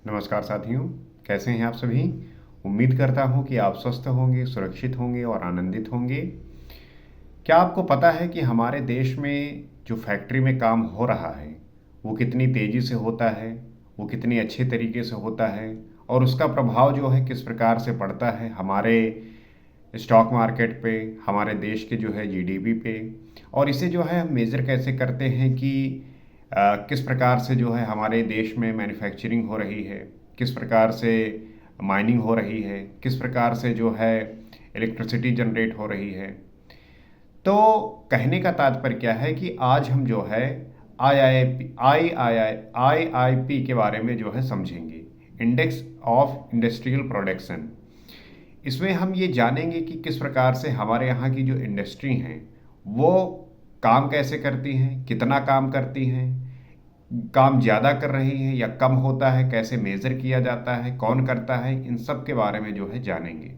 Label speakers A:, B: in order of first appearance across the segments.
A: नमस्कार साथियों, कैसे हैं आप सभी। उम्मीद करता हूं कि आप स्वस्थ होंगे, सुरक्षित होंगे और आनंदित होंगे। क्या आपको पता है कि हमारे देश में जो फैक्ट्री में काम हो रहा है वो कितनी तेज़ी से होता है, वो कितनी अच्छे तरीके से होता है और उसका प्रभाव जो है किस प्रकार से पड़ता है हमारे स्टॉक मार्केट पे, हमारे देश के जो है जीडीपी पे। और इसे जो है हम मेज़र कैसे करते हैं कि किस प्रकार से जो है हमारे देश में मैन्युफैक्चरिंग हो रही है, किस प्रकार से माइनिंग हो रही है, किस प्रकार से जो है इलेक्ट्रिसिटी जनरेट हो रही है। तो कहने का तात्पर्य क्या है कि आज हम जो है आईआईपी के बारे में जो है समझेंगे, इंडेक्स ऑफ इंडस्ट्रियल प्रोडक्शन। इसमें हम ये जानेंगे कि किस प्रकार से हमारे यहाँ की जो इंडस्ट्री हैं वो काम कैसे करती हैं, कितना काम करती हैं, काम ज़्यादा कर रही हैं या कम होता है, कैसे मेज़र किया जाता है, कौन करता है, इन सब के बारे में जो है जानेंगे।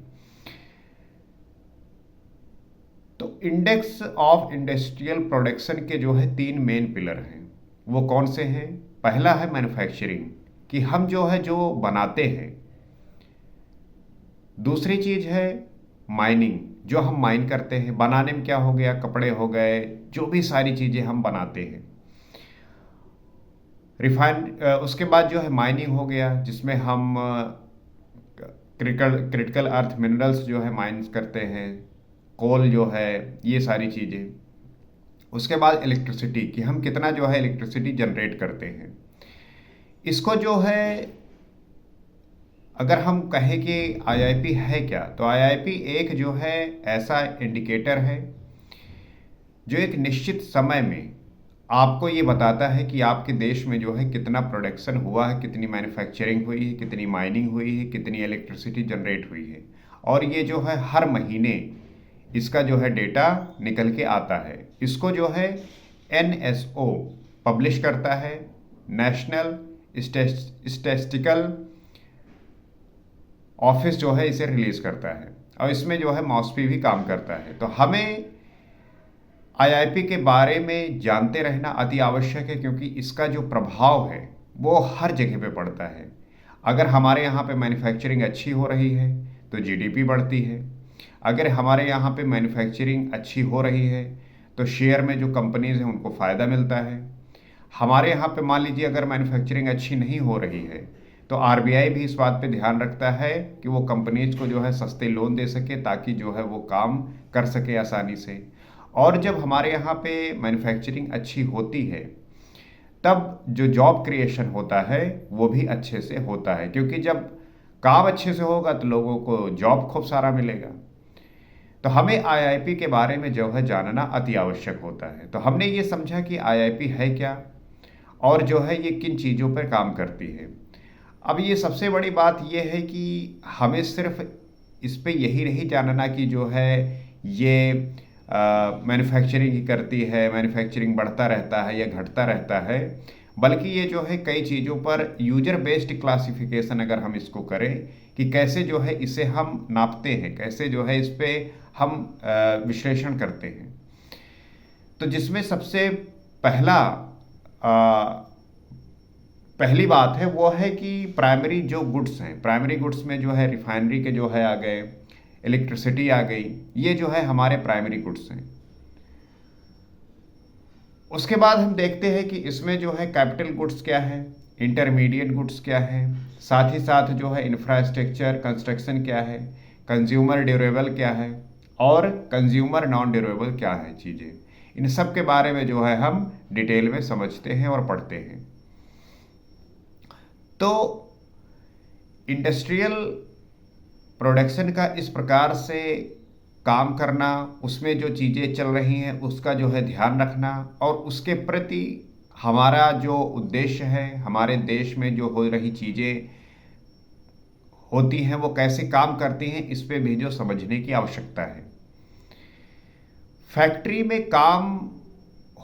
A: तो इंडेक्स ऑफ इंडस्ट्रियल प्रोडक्शन के जो है 3 मेन पिलर हैं। वो कौन से हैं? पहला है मैन्युफैक्चरिंग, कि हम जो है जो बनाते हैं। दूसरी चीज़ है माइनिंग, जो हम माइन करते हैं। बनाने में क्या हो गया, कपड़े हो गए, जो भी सारी चीज़ें हम बनाते हैं। रिफाइन उसके बाद जो है माइनिंग हो गया, जिसमें हम क्रिटिकल अर्थ मिनरल्स जो है माइंस करते हैं, कोल जो है, ये सारी चीज़ें। उसके बाद इलेक्ट्रिसिटी, कि हम कितना जो है इलेक्ट्रिसिटी जनरेट करते हैं। इसको जो है अगर हम कहें कि आईआईपी है क्या, तो आईआईपी एक जो है ऐसा इंडिकेटर है जो एक निश्चित समय में आपको ये बताता है कि आपके देश में जो है कितना प्रोडक्शन हुआ है, कितनी मैन्युफैक्चरिंग हुई है, कितनी माइनिंग हुई है, कितनी इलेक्ट्रिसिटी जनरेट हुई है। और ये जो है हर महीने इसका जो है डेटा निकल के आता है। इसको जो है एनएसओ पब्लिश करता है, नेशनल स्टैटिस्टिकल ऑफिस जो है इसे रिलीज़ करता है, और इसमें जो है मॉस्पी भी काम करता है। तो हमें आईआईपी के बारे में जानते रहना अति आवश्यक है, क्योंकि इसका जो प्रभाव है वो हर जगह पे पड़ता है। अगर हमारे यहाँ पे मैन्युफैक्चरिंग अच्छी हो रही है तो जीडीपी बढ़ती है। अगर हमारे यहाँ पे मैन्युफैक्चरिंग अच्छी हो रही है तो शेयर में जो कंपनीज हैं उनको फ़ायदा मिलता है। हमारे यहाँ पे मान लीजिए अगर मैन्युफैक्चरिंग अच्छी नहीं हो रही है तो आरबीआई भी इस बात पे ध्यान रखता है कि वो कंपनीज को जो है सस्ते लोन दे सके, ताकि जो है वो काम कर सके आसानी से। और जब हमारे यहाँ पे मैन्युफैक्चरिंग अच्छी होती है तब जो जॉब क्रिएशन होता है वो भी अच्छे से होता है, क्योंकि जब काम अच्छे से होगा तो लोगों को जॉब खूब सारा मिलेगा। तो हमें आईआईपी के बारे में जो है जानना अति आवश्यक होता है। तो हमने ये समझा कि आईआईपी है क्या और जो है ये किन चीज़ों पर काम करती है। अब ये सबसे बड़ी बात ये है कि हमें सिर्फ इस पे यही नहीं जानना कि जो है ये मैन्युफैक्चरिंग ही करती है, मैन्युफैक्चरिंग बढ़ता रहता है या घटता रहता है, बल्कि ये जो है कई चीज़ों पर यूजर बेस्ड क्लासिफिकेशन अगर हम इसको करें कि कैसे जो है इसे हम नापते हैं, कैसे जो है इस पे हम विश्लेषण करते हैं। तो जिसमें सबसे पहला पहली बात है वो है कि प्राइमरी जो गुड्स हैं, प्राइमरी गुड्स में जो है रिफाइनरी के जो है आ गए, इलेक्ट्रिसिटी आ गई, ये जो है हमारे प्राइमरी गुड्स हैं। उसके बाद हम देखते हैं कि इसमें जो है कैपिटल गुड्स क्या है, इंटरमीडिएट गुड्स क्या है, साथ ही साथ जो है इंफ्रास्ट्रक्चर कंस्ट्रक्शन क्या है, कंज्यूमर ड्यूरेबल क्या है और कंज्यूमर नॉन ड्यूरेबल क्या है चीज़ें। इन सब के बारे में जो है हम डिटेल में समझते हैं और पढ़ते हैं। तो इंडस्ट्रियल प्रोडक्शन का इस प्रकार से काम करना, उसमें जो चीज़ें चल रही हैं उसका जो है ध्यान रखना और उसके प्रति हमारा जो उद्देश्य है, हमारे देश में जो हो रही चीज़ें होती हैं वो कैसे काम करती हैं, इस पे भी जो समझने की आवश्यकता है। फैक्ट्री में काम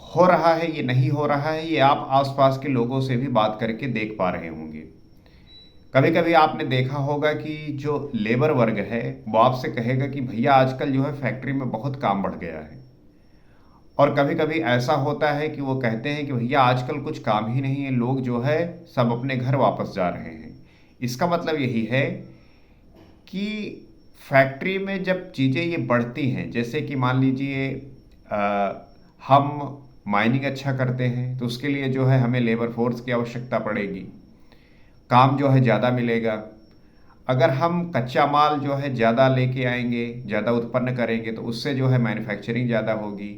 A: हो रहा है ये नहीं हो रहा है, ये आप आसपास के लोगों से भी बात करके देख पा रहे होंगे। कभी कभी आपने देखा होगा कि जो लेबर वर्ग है वो आपसे कहेगा कि भैया आजकल जो है फैक्ट्री में बहुत काम बढ़ गया है। और कभी कभी ऐसा होता है कि वो कहते हैं कि भैया आजकल कुछ काम ही नहीं है, लोग जो है सब अपने घर वापस जा रहे हैं। इसका मतलब यही है कि फैक्ट्री में जब चीज़ें ये बढ़ती हैं, जैसे कि मान लीजिए हम माइनिंग अच्छा करते हैं तो उसके लिए जो है हमें लेबर फोर्स की आवश्यकता पड़ेगी, काम जो है ज़्यादा मिलेगा। अगर हम कच्चा माल जो है ज़्यादा लेके आएंगे, ज़्यादा उत्पन्न करेंगे तो उससे जो है मैन्युफैक्चरिंग ज़्यादा होगी।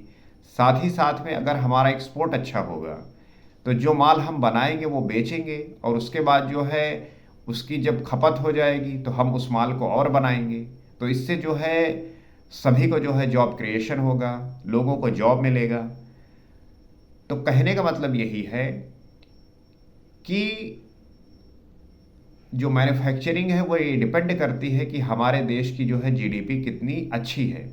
A: साथ ही साथ में अगर हमारा एक्सपोर्ट अच्छा होगा तो जो माल हम बनाएंगे वो बेचेंगे, और उसके बाद जो है उसकी जब खपत हो जाएगी तो हम उस माल को और बनाएंगे। तो इससे जो है सभी को जो है जॉब क्रिएशन होगा, लोगों को जॉब मिलेगा। तो कहने का मतलब यही है कि जो मैन्युफैक्चरिंग है वो ये डिपेंड करती है कि हमारे देश की जो है जीडीपी कितनी अच्छी है।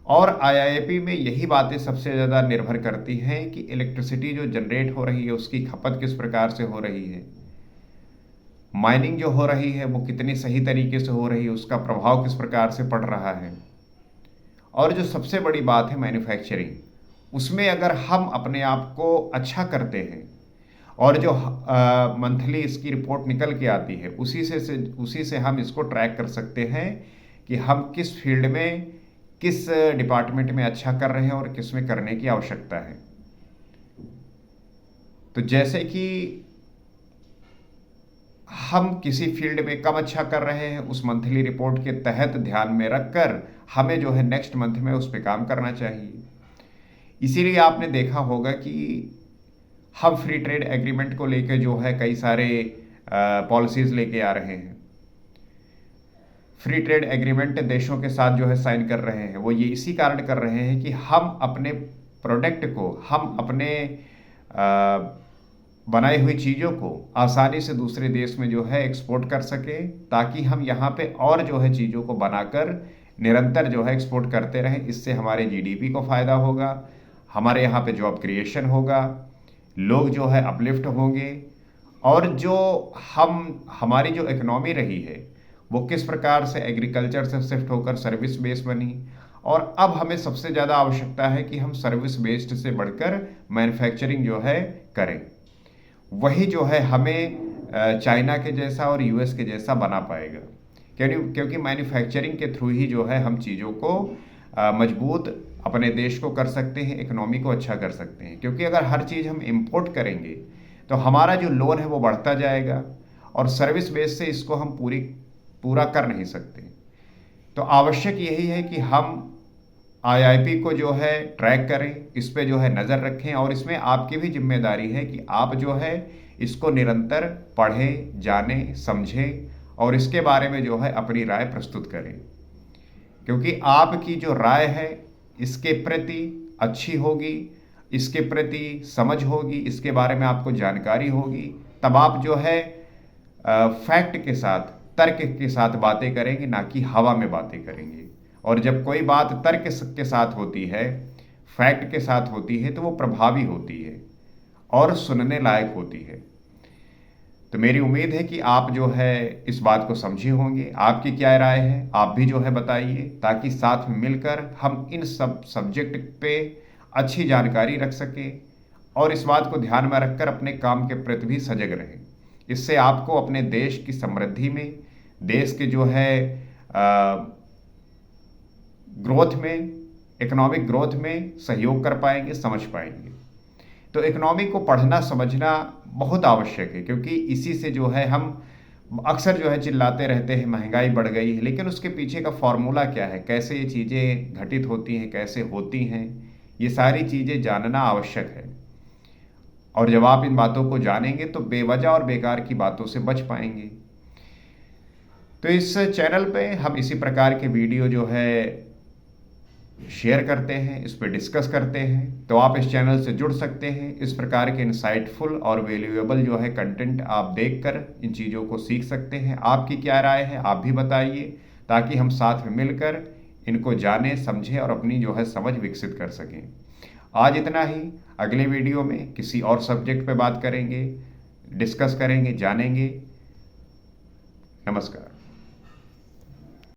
A: और आईआईपी में यही बातें सबसे ज़्यादा निर्भर करती हैं कि इलेक्ट्रिसिटी जो जनरेट हो रही है उसकी खपत किस प्रकार से हो रही है, माइनिंग जो हो रही है वो कितनी सही तरीके से हो रही है, उसका प्रभाव किस प्रकार से पड़ रहा है। और जो सबसे बड़ी बात है मैन्युफैक्चरिंग, उसमें अगर हम अपने आप को अच्छा करते हैं और जो मंथली इसकी रिपोर्ट निकल के आती है उसी से हम इसको ट्रैक कर सकते हैं कि हम किस फील्ड में, किस डिपार्टमेंट में अच्छा कर रहे हैं और किस में करने की आवश्यकता है। तो जैसे कि हम किसी फील्ड में कम अच्छा कर रहे हैं, उस मंथली रिपोर्ट के तहत ध्यान में रखकर हमें जो है नेक्स्ट मंथ में उस पर काम करना चाहिए। इसीलिए आपने देखा होगा कि हम फ्री ट्रेड एग्रीमेंट को लेकर जो है कई सारे पॉलिसीज लेके आ रहे हैं। फ्री ट्रेड एग्रीमेंट देशों के साथ जो है साइन कर रहे हैं, वो ये इसी कारण कर रहे हैं कि हम अपने प्रोडक्ट को, हम अपने बनाई हुई चीज़ों को आसानी से दूसरे देश में जो है एक्सपोर्ट कर सके, ताकि हम यहाँ पे और जो है चीज़ों को बनाकर निरंतर जो है एक्सपोर्ट करते रहें। इससे हमारे जीडीपी को फ़ायदा होगा, हमारे यहाँ पे जॉब क्रिएशन होगा, लोग जो है अपलिफ्ट होंगे, और जो हमारी जो इकोनॉमी रही है वो किस प्रकार से एग्रीकल्चर से शिफ्ट होकर सर्विस बेस्ड बनी, और अब हमें सबसे ज़्यादा आवश्यकता है कि हम सर्विस बेस्ड से बढ़कर मैन्युफैक्चरिंग जो है करें। वही जो है हमें चाइना के जैसा और यूएस के जैसा बना पाएगा, क्योंकि मैन्युफैक्चरिंग के थ्रू ही जो है हम चीज़ों को मजबूत अपने देश को कर सकते हैं, इकोनॉमी को अच्छा कर सकते हैं। क्योंकि अगर हर चीज़ हम इंपोर्ट करेंगे तो हमारा जो लोन है वो बढ़ता जाएगा, और सर्विस बेस से इसको हम पूरा कर नहीं सकते। तो आवश्यक यही है कि हम आईआईपी को जो है ट्रैक करें, इस पे जो है नज़र रखें, और इसमें आपकी भी जिम्मेदारी है कि आप जो है इसको निरंतर पढ़ें, जानें, समझें और इसके बारे में जो है अपनी राय प्रस्तुत करें। क्योंकि आपकी जो राय है इसके प्रति अच्छी होगी, इसके प्रति समझ होगी, इसके बारे में आपको जानकारी होगी, तब आप जो है फैक्ट के साथ, तर्क के साथ बातें करेंगे, ना कि हवा में बातें करेंगे। और जब कोई बात तर्क के साथ होती है, फैक्ट के साथ होती है, तो वो प्रभावी होती है और सुनने लायक होती है। तो मेरी उम्मीद है कि आप जो है इस बात को समझे होंगे। आपकी क्या राय है, आप भी जो है बताइए, ताकि साथ में मिलकर हम इन सब सब्जेक्ट पे अच्छी जानकारी रख सकें और इस बात को ध्यान में रखकर अपने काम के प्रति भी सजग रहें। इससे आपको अपने देश की समृद्धि में, देश के जो है ग्रोथ में, इकोनॉमिक ग्रोथ में सहयोग कर पाएंगे, समझ पाएंगे। तो इकोनॉमी को पढ़ना समझना बहुत आवश्यक है, क्योंकि इसी से जो है हम अक्सर जो है चिल्लाते रहते हैं महंगाई बढ़ गई है, लेकिन उसके पीछे का फॉर्मूला क्या है, कैसे ये चीज़ें घटित होती हैं, कैसे होती हैं, ये सारी चीज़ें जानना आवश्यक है। और जब आप इन बातों को जानेंगे तो बेवजह और बेकार की बातों से बच पाएंगे। तो इस चैनल पे हम इसी प्रकार के वीडियो जो है शेयर करते हैं, इस पर डिस्कस करते हैं। तो आप इस चैनल से जुड़ सकते हैं। इस प्रकार के इंसाइटफुल और वैल्यूएबल जो है कंटेंट आप देखकर इन चीज़ों को सीख सकते हैं। आपकी क्या राय है, आप भी बताइए, ताकि हम साथ में मिलकर इनको जानें, समझें और अपनी जो है समझ विकसित कर सकें। आज इतना ही। अगले वीडियो में किसी और सब्जेक्ट पे बात करेंगे, डिस्कस करेंगे, जानेंगे। नमस्कार।